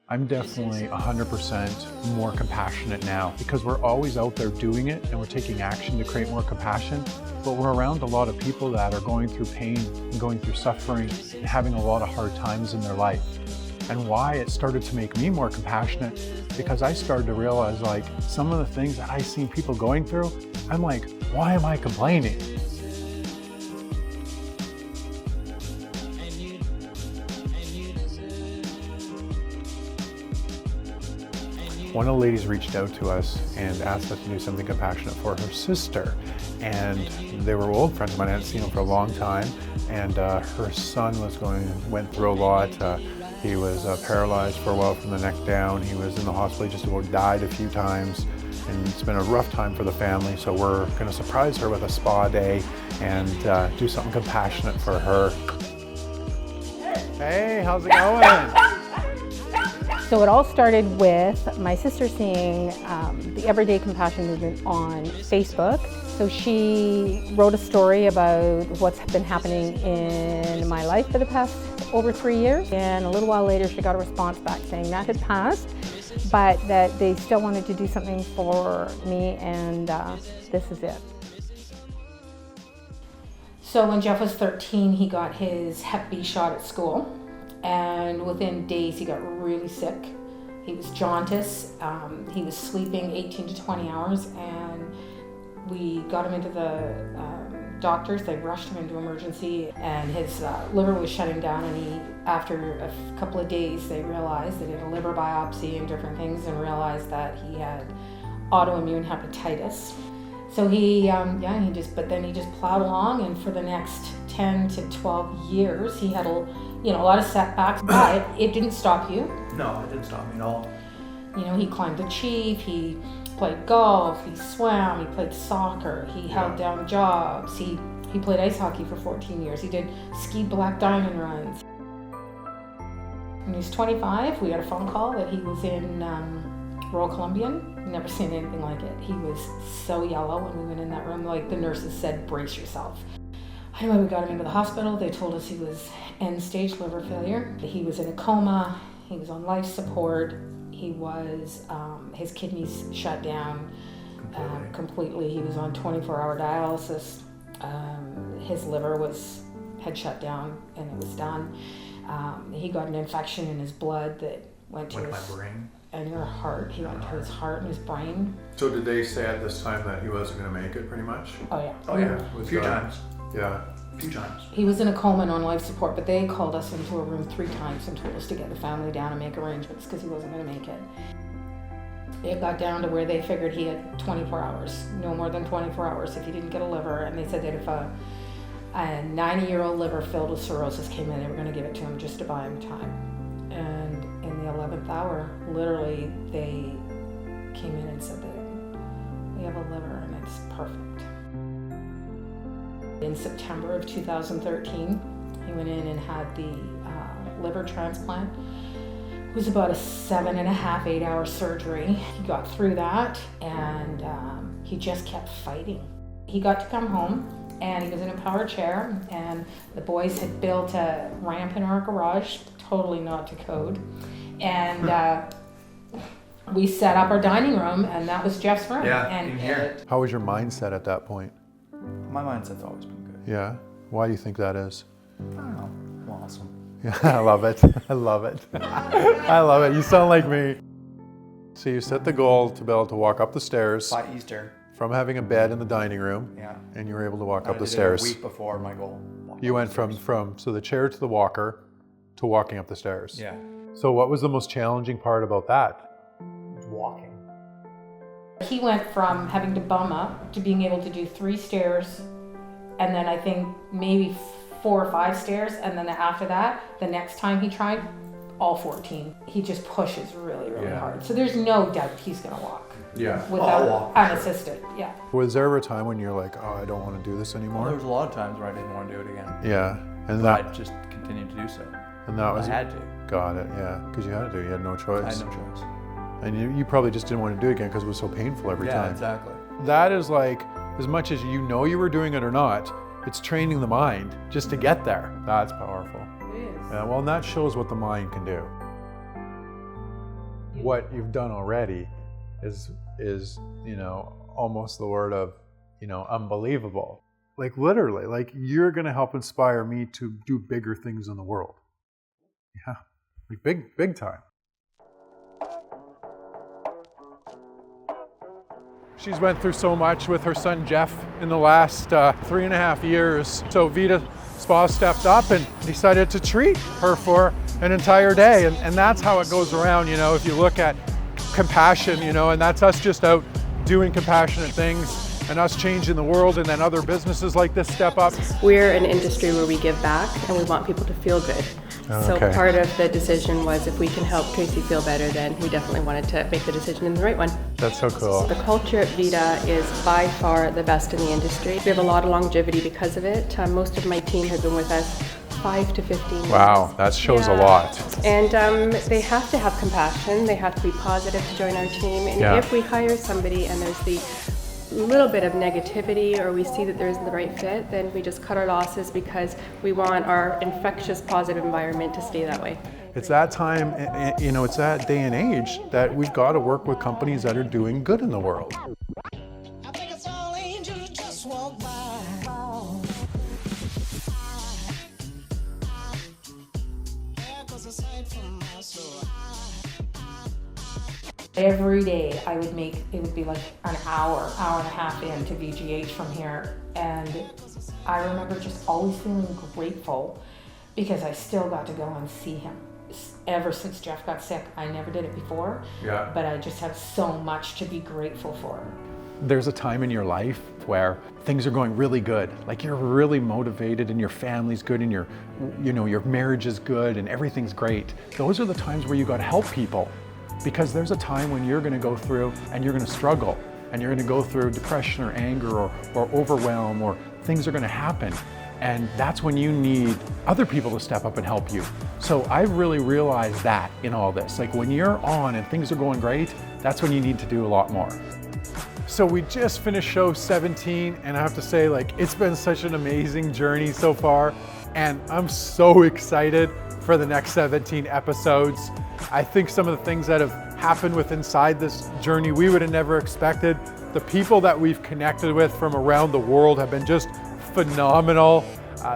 I'm definitely 100% more compassionate now because we're always out there doing it and we're taking action to create more compassion. But we're around a lot of people that are going through pain and going through suffering and having a lot of hard times in their life. And why it started to make me more compassionate, because I started to realize like some of the things that I seen people going through, I'm like, why am I complaining? One of the ladies reached out to us and asked us to do something compassionate for her sister. And they were old friends of mine. I hadn't seen them for a long time. And her son went through a lot. He was paralyzed for a while from the neck down. He was in the hospital, he just about died a few times. And it's been a rough time for the family. So we're gonna surprise her with a spa day and do something compassionate for her. Hey, how's it going? So it all started with my sister seeing the Everyday Compassion movement on Facebook. So she wrote a story about what's been happening in my life for the past over 3 years. And a little while later, she got a response back saying that had passed, but that they still wanted to do something for me, and this is it. So when Jeff was 13, he got his Hep B shot at school. And within days, he got really sick. He was jaundice. He was sleeping 18 to 20 hours, and we got him into the doctors. They rushed him into emergency, and his liver was shutting down. And after a couple of days, they realized they did a liver biopsy and different things, and realized that he had autoimmune hepatitis. So but then he just plowed along, and for the next 10 to 12 years, he had a lot of setbacks, but it didn't stop you. No, it didn't stop me at all. He climbed the Chief, he played golf, he swam, he played soccer, he held down jobs, he played ice hockey for 14 years, he did ski black diamond runs. When he was 25, we got a phone call that he was in Royal Columbian. Never seen anything like it. He was so yellow when we went in that room, like the nurses said, brace yourself. Anyway, we got him into the hospital. They told us he was end-stage liver failure. He was in a coma. He was on life support. He was, his kidneys shut down completely. He was on 24-hour dialysis. His liver had shut down, and it was done. He got an infection in his blood that went to his brain and your heart. He went to his heart and his brain. So did they say at this time that he wasn't going to make it, pretty much? Oh yeah. Oh yeah, a few times. Yeah. A few times. He was in a coma and on life support, but they called us into a room 3 times and told us to get the family down and make arrangements because he wasn't going to make it. It got down to where they figured he had 24 hours, no more than 24 hours if he didn't get a liver. And they said that if a 90-year-old liver filled with cirrhosis came in, they were going to give it to him just to buy him time. And in the 11th hour, literally, they came in and said that we have a liver and it's perfect. In September of 2013, he went in and had the liver transplant. It was about a 7.5, 8-hour surgery. He got through that, and he just kept fighting. He got to come home, and he was in a power chair, and the boys had built a ramp in our garage, totally not to code. And we set up our dining room, and that was Jeff's room. Yeah, and in here. How was your mindset at that point? My mindset's always been good. Yeah? Why do you think that is? I don't know. I'm awesome. Yeah, I love it. I love it. I love it. You sound like me. So you set the goal to be able to walk up the stairs By Easter. from having a bed in the dining room, Yeah. and you were able to walk up the I did it stairs. a week before my goal. You went from the chair to the walker to walking up the stairs. Yeah. So what was the most challenging part about that? Walking. he went from having to bum up to being able to do 3 stairs, and then I think maybe 4 or 5 stairs, and then after that, the next time he tried, all 14. He just pushes really, really hard. So there's no doubt he's gonna walk. Yeah. Without unassisted, yeah. Was there ever a time when you're like, oh, I don't want to do this anymore? Well, there was a lot of times where I didn't want to do it again. Yeah, and But that I just continued to do so. and that was I had to. Got it. Yeah, because you had to. You had no choice. I had no choice. And you probably just didn't want to do it again because it was so painful every time. Yeah, exactly. That is like, as much as you know you were doing it or not, it's training the mind just to get there. That's powerful. It is. Yeah, well, and that shows what the mind can do. what you've done already is almost the word of, unbelievable. Like literally, like you're going to help inspire me to do bigger things in the world. Yeah, like big time. She's went through so much with her son Jeff in the last 3.5 years. So Vita Spa stepped up and decided to treat her for an entire day. And that's how it goes around, if you look at compassion, and that's us just out doing compassionate things and us changing the world, and then other businesses like this step up. We're an industry where we give back and we want people to feel good. So part of the decision was if we can help Tracy feel better, then we definitely wanted to make the decision in the right one. That's so cool. The culture at Vita is by far the best in the industry. We have a lot of longevity because of it. Most of my team have been with us 5 to 15 years. Wow, that shows a lot. And they have to have compassion. They have to be positive to join our team. And if we hire somebody and there's the little bit of negativity or we see that there isn't the right fit, then we just cut our losses because we want our infectious positive environment to stay that way. It's that time, it's that day and age that we've got to work with companies that are doing good in the world. I think it's all angels just walk by. Every day I would it would be like an hour and a half into VGH from here. And I remember just always feeling grateful because I still got to go and see him. Ever since Jeff got sick, I never did it before, but I just have so much to be grateful for. There's a time in your life where things are going really good, like you're really motivated and your family's good and your marriage is good and everything's great. Those are the times where you got to help people, because there's a time when you're going to go through and you're going to struggle and you're going to go through depression or anger or overwhelm, or things are going to happen. And that's when you need other people to step up and help you. So I've really realized that in all this, like when you're on and things are going great, that's when you need to do a lot more. So we just finished show 17, and I have to say, it's been such an amazing journey so far, and I'm so excited for the next 17 episodes. I think some of the things that have happened inside this journey we would have never expected. The people that we've connected with from around the world have been just phenomenal.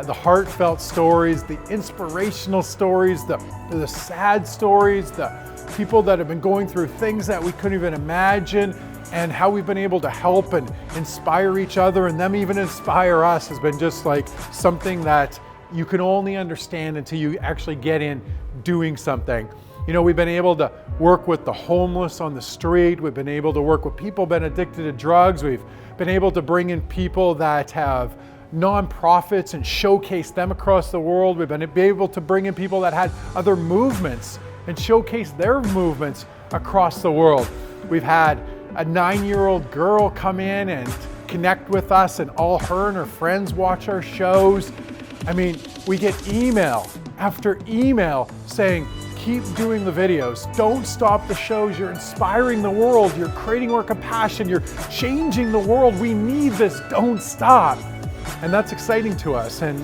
The heartfelt stories, the inspirational stories, the sad stories, the people that have been going through things that we couldn't even imagine, and how we've been able to help and inspire each other, and them even inspire us, has been just something that you can only understand until you actually get in doing something. We've been able to work with the homeless on the street. We've been able to work with people who've been addicted to drugs. We've been able to bring in people that have nonprofits and showcase them across the world. We've been able to bring in people that had other movements and showcase their movements across the world. We've had a 9-year-old girl come in and connect with us, and all her and her friends watch our shows. I mean, we get email after email saying, keep doing the videos. Don't stop the shows. You're inspiring the world. You're creating more compassion. You're changing the world. We need this. Don't stop. And that's exciting to us. And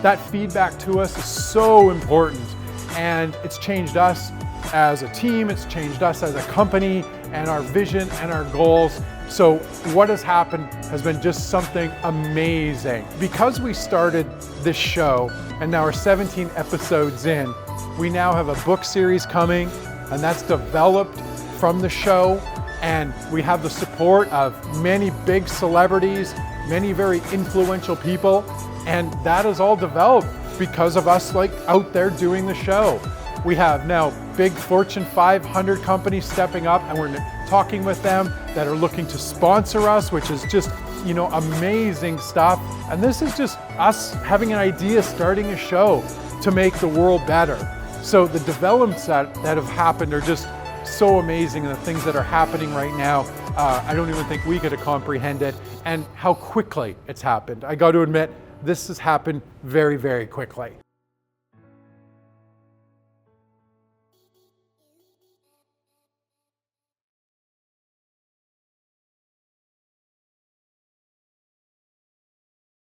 that feedback to us is so important. And it's changed us as a team. It's changed us as a company and our vision and our goals. So what has happened has been just something amazing. Because we started this show and now we're 17 episodes in, we now have a book series coming, and that's developed from the show. And we have the support of many big celebrities, many very influential people. And that is all developed because of us out there doing the show. We have now big Fortune 500 companies stepping up, and we're talking with them that are looking to sponsor us, which is just, amazing stuff. And this is just us having an idea, starting a show to make the world better. So the developments that have happened are just so amazing, and the things that are happening right now, I don't even think we could have comprehended, and how quickly it's happened. I got to admit, this has happened very, very quickly.